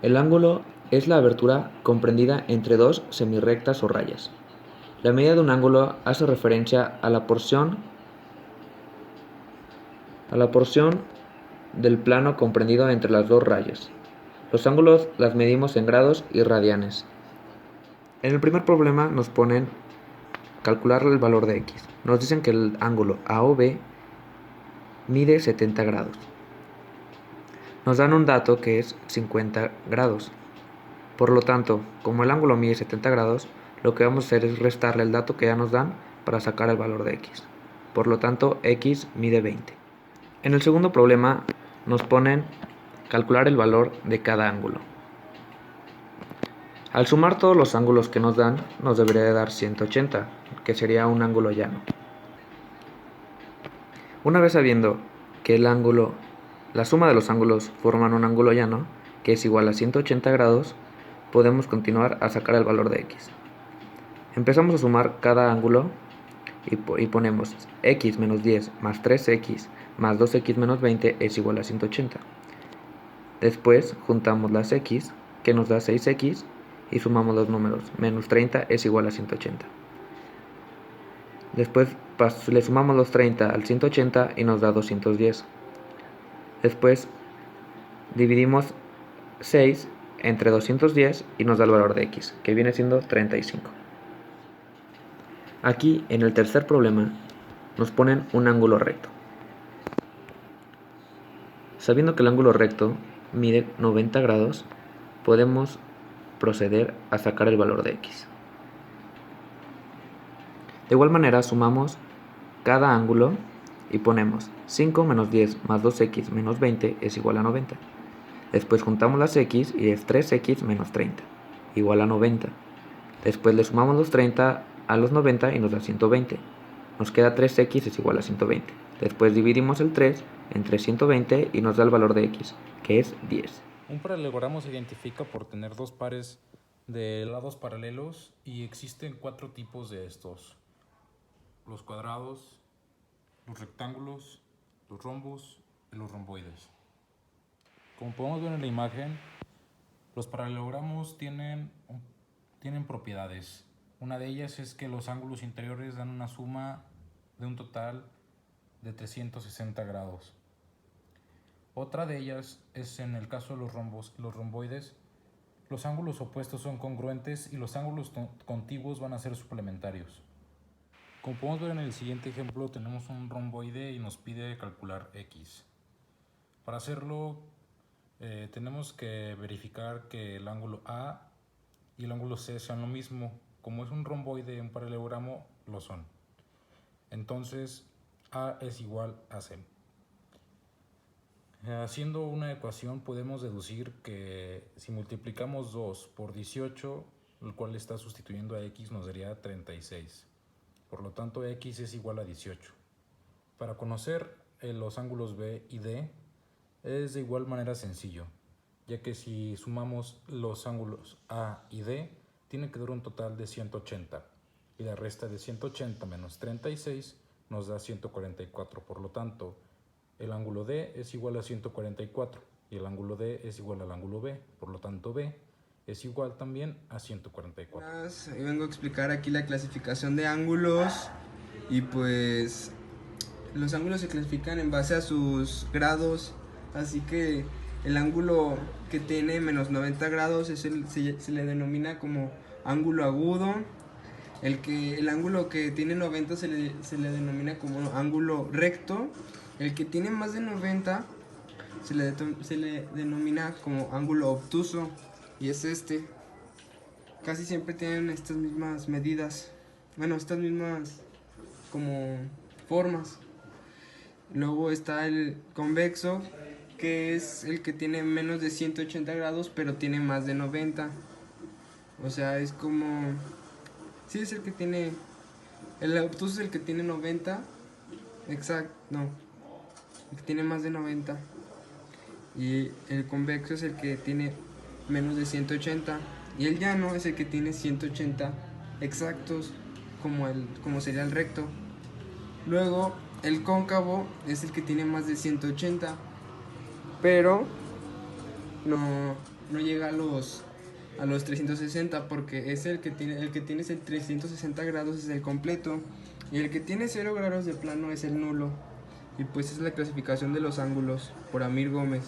El ángulo es la abertura comprendida entre dos semirrectas o rayas. La medida de un ángulo hace referencia a la porción del plano comprendido entre las dos rayas. Los ángulos las medimos en grados y radianes. En el primer problema nos ponen calcular el valor de x. Nos dicen que el ángulo AOB mide 70 grados. Nos dan un dato que es 50 grados. Por lo tanto, como el ángulo mide 70 grados, lo que vamos a hacer es restarle el dato que ya nos dan para sacar el valor de x. Por lo tanto, x mide 20. En el segundo problema nos ponen calcular el valor de cada ángulo. Al sumar todos los ángulos que nos dan, nos debería de dar 180, que sería un ángulo llano. Una vez sabiendo que la suma de los ángulos forman un ángulo llano, que es igual a 180 grados, podemos continuar a sacar el valor de x. Empezamos a sumar cada ángulo y ponemos x menos 10 más 3x más 2x menos 20 es igual a 180. Después juntamos las x, que nos da 6x, y sumamos los números. Menos 30 es igual a 180. Después le sumamos los 30 al 180 y nos da 210. Después dividimos 6 entre 210 y nos da el valor de x, que viene siendo 35. Aquí, en el tercer problema, nos ponen un ángulo recto. Sabiendo que el ángulo recto mide 90 grados, podemos proceder a sacar el valor de x. De igual manera, sumamos cada ángulo y ponemos 5 menos 10 más 2x menos 20 es igual a 90. Después juntamos las x y es 3x menos 30, igual a 90. Después le sumamos los 30 a los 90 y nos da 120. Nos queda 3x es igual a 120. Después dividimos el 3 entre 120 y nos da el valor de x, que es 10. Un paralelogramo se identifica por tener dos pares de lados paralelos y existen 4 tipos de estos: los cuadrados, los rectángulos, los rombos y los romboides. Como podemos ver en la imagen, los paralelogramos tienen propiedades. Una de ellas es que los ángulos interiores dan una suma de un total de 360 grados. Otra de ellas es en el caso de los rombos y los romboides, los ángulos opuestos son congruentes y los ángulos contiguos van a ser suplementarios. Como podemos ver en el siguiente ejemplo, tenemos un romboide y nos pide calcular x. Para hacerlo, tenemos que verificar que el ángulo A y el ángulo C sean lo mismo. Como es un romboide y un paralelogramo, lo son. Entonces, A es igual a C. Haciendo una ecuación podemos deducir que si multiplicamos 2 por 18, el cual está sustituyendo a x, nos daría 36. Por lo tanto, x es igual a 18. Para conocer los ángulos B y D es de igual manera sencillo, ya que si sumamos los ángulos A y D, tiene que dar un total de 180. Y la resta de 180 menos 36 nos da 144. Por lo tanto, el ángulo D es igual a 144 y el ángulo D es igual al ángulo B. Por lo tanto, B es igual también a 144. Hoy vengo a explicar aquí la clasificación de ángulos y pues los ángulos se clasifican en base a sus grados, así que el ángulo que tiene menos 90 grados se le denomina como ángulo agudo. El ángulo que tiene 90 se le denomina como ángulo recto. El que tiene más de 90 se le denomina como ángulo obtuso, y es este. Casi siempre tienen estas mismas medidas, bueno, estas mismas como formas. Luego está el convexo, que es el que tiene menos de 180 grados pero tiene más de 90. O sea, es como... Sí, es el que tiene... El obtuso es el que tiene 90. Exacto, no. El que tiene más de 90. Y el convexo es el que tiene menos de 180. Y el llano es el que tiene 180 exactos, como sería el recto. Luego, el cóncavo es el que tiene más de 180. Pero no llega a los 360, porque es el que tiene el 360 grados es el completo, y el que tiene 0 grados de plano es el nulo. Y pues es la clasificación de los ángulos por Amir Gómez.